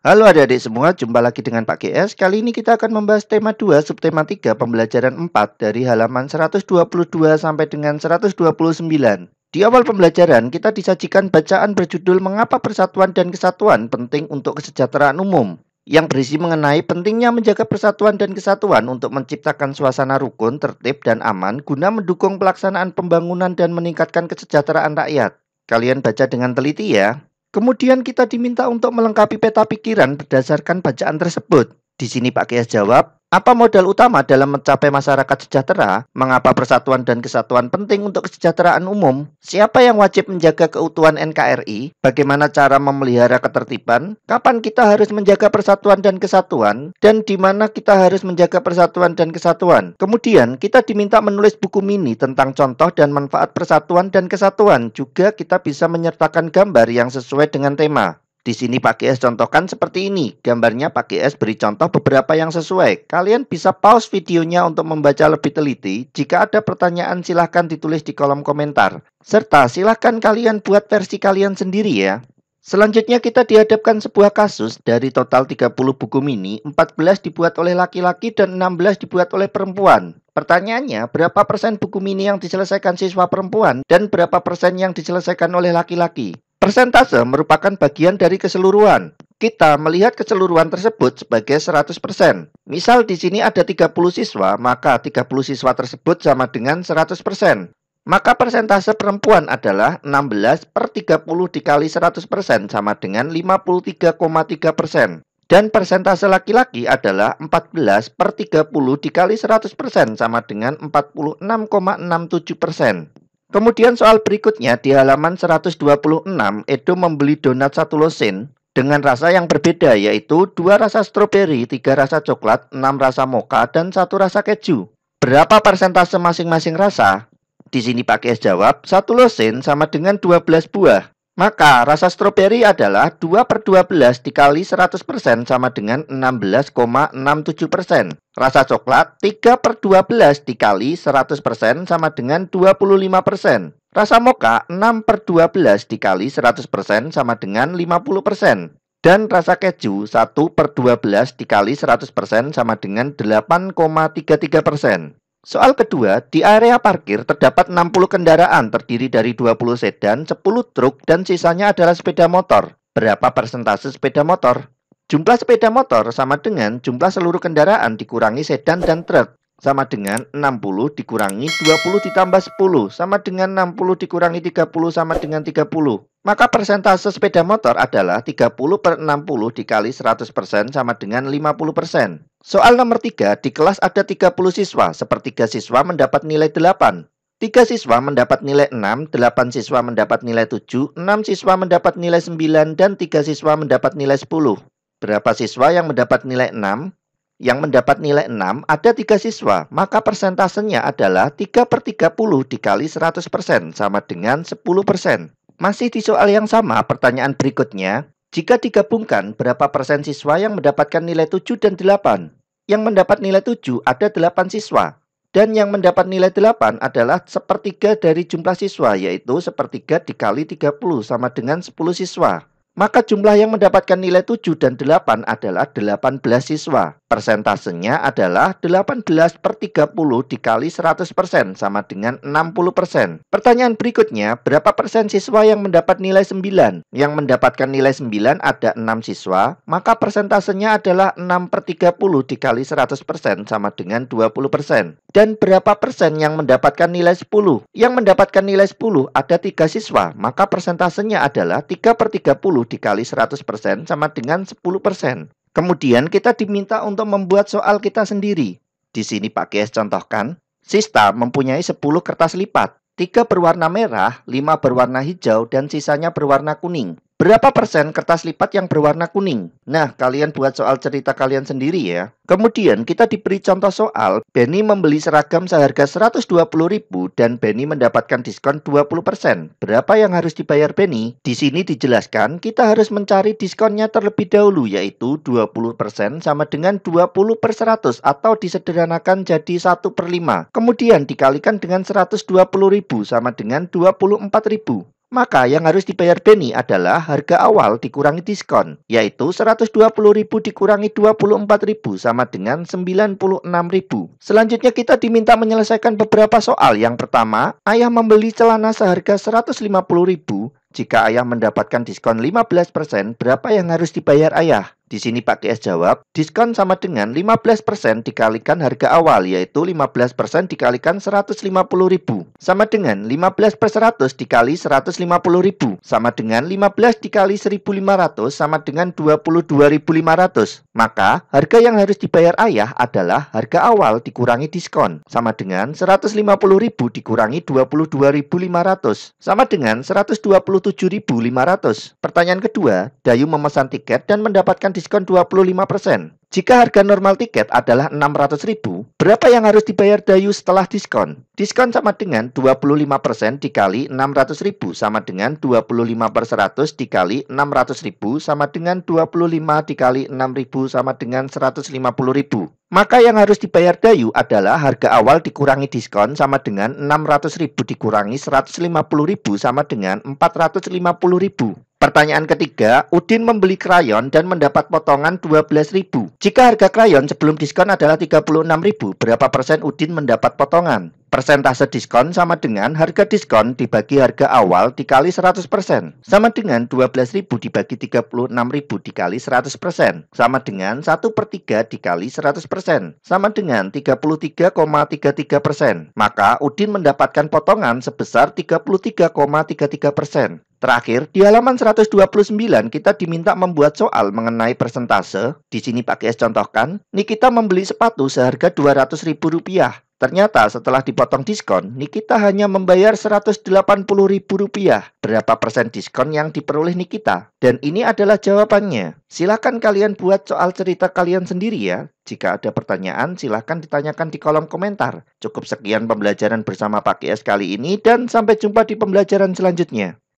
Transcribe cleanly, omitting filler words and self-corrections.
Halo adik-adik semua, jumpa lagi dengan Pak GS. Kali ini kita akan membahas tema 2, subtema 3, pembelajaran 4 dari halaman 122 sampai dengan 129. Di awal pembelajaran, kita disajikan bacaan berjudul Mengapa Persatuan dan Kesatuan Penting untuk Kesejahteraan Umum, yang berisi mengenai pentingnya menjaga persatuan dan kesatuan untuk menciptakan suasana rukun, tertib, dan aman guna mendukung pelaksanaan pembangunan dan meningkatkan kesejahteraan rakyat. Kalian baca dengan teliti ya. Kemudian kita diminta untuk melengkapi peta pikiran berdasarkan bacaan tersebut. Di sini Pak Kias jawab, apa modal utama dalam mencapai masyarakat sejahtera? Mengapa persatuan dan kesatuan penting untuk kesejahteraan umum? Siapa yang wajib menjaga keutuhan NKRI? Bagaimana cara memelihara ketertiban? Kapan kita harus menjaga persatuan dan kesatuan? Dan di mana kita harus menjaga persatuan dan kesatuan? Kemudian kita diminta menulis buku mini tentang contoh dan manfaat persatuan dan kesatuan. Juga kita bisa menyertakan gambar yang sesuai dengan tema. Di sini Pak GS contohkan seperti ini. Gambarnya Pak GS beri contoh beberapa yang sesuai. Kalian bisa pause videonya untuk membaca lebih teliti. Jika ada pertanyaan silahkan ditulis di kolom komentar. Serta silahkan kalian buat versi kalian sendiri ya. Selanjutnya kita dihadapkan sebuah kasus. Dari total 30 buku mini, 14 dibuat oleh laki-laki dan 16 dibuat oleh perempuan. Pertanyaannya, berapa persen buku mini yang diselesaikan siswa perempuan dan berapa persen yang diselesaikan oleh laki-laki? Persentase merupakan bagian dari keseluruhan. Kita melihat keseluruhan tersebut sebagai 100%. Misal di sini ada 30 siswa, maka 30 siswa tersebut sama dengan 100%. Maka persentase perempuan adalah 16 per 30 dikali 100% sama dengan 53,3%. Dan persentase laki-laki adalah 14 per 30 dikali 100% sama dengan 46,67%. Kemudian soal berikutnya di halaman 126, Edo membeli donat 1 losin dengan rasa yang berbeda, yaitu 2 rasa stroberi, 3 rasa coklat, 6 rasa mocha, dan 1 rasa keju. Berapa persentase masing-masing rasa? Di sini Pak Kies jawab, 1 losin sama dengan 12 buah. Maka rasa stroberi adalah 2 per 12 dikali 100% sama dengan 16,67%. Rasa coklat 3 per 12 dikali 100% sama dengan 25%. Rasa mocha 6 per 12 dikali 100% sama dengan 50%. Dan rasa keju 1 per 12 dikali 100% sama dengan 8,33%. Soal kedua, di area parkir terdapat 60 kendaraan terdiri dari 20 sedan, 10 truk, dan sisanya adalah sepeda motor. Berapa persentase sepeda motor? Jumlah sepeda motor sama dengan jumlah seluruh kendaraan dikurangi sedan dan truk. Sama dengan 60 dikurangi 20 ditambah 10. Sama dengan 60 dikurangi 30 sama dengan 30. Maka persentase sepeda motor adalah 30 per 60 dikali 100% sama dengan 50%. Soal nomor 3, di kelas ada 30 siswa. Sepertiga siswa mendapat nilai 8. 3 siswa mendapat nilai 6, 8 siswa mendapat nilai 7, 6 siswa mendapat nilai 9, dan 3 siswa mendapat nilai 10. Berapa siswa yang mendapat nilai 6? Yang mendapat nilai 6 ada 3 siswa, maka persentasenya adalah 3 per 30 dikali 100% sama dengan 10%. Masih di soal yang sama, pertanyaan berikutnya, jika digabungkan berapa persen siswa yang mendapatkan nilai 7 dan 8? Yang mendapat nilai 7 ada 8 siswa, dan yang mendapat nilai 8 adalah sepertiga dari jumlah siswa, yaitu sepertiga dikali 30 sama dengan 10 siswa. Maka jumlah yang mendapatkan nilai 7 dan 8 adalah 18 siswa. Persentasenya adalah 18 per 30 dikali 100% sama dengan 60%. Pertanyaan berikutnya, berapa persen siswa yang mendapat nilai 9? Yang mendapatkan nilai 9 ada 6 siswa, maka persentasenya adalah 6 per 30 dikali 100% sama dengan 20%. Dan berapa persen yang mendapatkan nilai 10? Yang mendapatkan nilai 10 ada 3 siswa, maka persentasenya adalah 3 per 30 dikali 100% sama dengan 10%. Kemudian kita diminta untuk membuat soal kita sendiri. Di sini Pak GS contohkan, Sista mempunyai 10 kertas lipat, 3 berwarna merah, 5 berwarna hijau, dan sisanya berwarna kuning. Berapa persen kertas lipat yang berwarna kuning? Nah, kalian buat soal cerita kalian sendiri ya. Kemudian kita diberi contoh soal, Benny membeli seragam seharga 120.000 dan Benny mendapatkan diskon 20%. Berapa yang harus dibayar Benny? Di sini dijelaskan kita harus mencari diskonnya terlebih dahulu, yaitu 20% sama dengan 20 per 100 atau disederhanakan jadi 1 per 5. Kemudian dikalikan dengan 120.000 sama dengan 24.000. Maka yang harus dibayar Benny adalah harga awal dikurangi diskon, yaitu 120.000 dikurangi 24.000 sama dengan 96.000. Selanjutnya kita diminta menyelesaikan beberapa soal. Yang pertama, ayah membeli celana seharga 150.000. Jika ayah mendapatkan diskon 15%, berapa yang harus dibayar ayah? Di sini Pak GS jawab, diskon sama dengan 15% dikalikan harga awal, yaitu 15% dikalikan 150.000. Sama dengan 15 per 100 dikali 150.000. Sama dengan 15 dikali 1.500 sama dengan 22.500. Maka, harga yang harus dibayar ayah adalah harga awal dikurangi diskon. Sama dengan 150.000 dikurangi 22.500. Sama dengan 127.500. Pertanyaan kedua, Dayu memesan tiket dan mendapatkan diskon 25%. Jika harga normal tiket adalah 600.000, berapa yang harus dibayar Dayu setelah diskon? Diskon sama dengan 25% dikali 600.000 sama dengan 25 per 100 dikali 600.000 sama dengan 25 dikali 6.000 sama dengan 150.000. Maka yang harus dibayar Dayu adalah harga awal dikurangi diskon sama dengan 600.000 dikurangi 150.000 sama dengan 450.000. Pertanyaan ketiga, Udin membeli krayon dan mendapat potongan 12.000. Jika harga krayon sebelum diskon adalah 36.000, berapa persen Udin mendapat potongan? Persentase diskon sama dengan harga diskon dibagi harga awal dikali 100%. Sama dengan 12.000 dibagi 36.000 dikali 100%. Sama dengan 1/3 dikali 100%. Sama dengan 33,33%. Maka Udin mendapatkan potongan sebesar 33,33%. Terakhir, di halaman 129 kita diminta membuat soal mengenai persentase. Di sini Pak GS contohkan, Nikita membeli sepatu seharga Rp200.000. Ternyata setelah dipotong diskon, Nikita hanya membayar Rp180.000. Berapa persen diskon yang diperoleh Nikita? Dan ini adalah jawabannya. Silakan kalian buat soal cerita kalian sendiri ya. Jika ada pertanyaan, silakan ditanyakan di kolom komentar. Cukup sekian pembelajaran bersama Pak GS kali ini dan sampai jumpa di pembelajaran selanjutnya.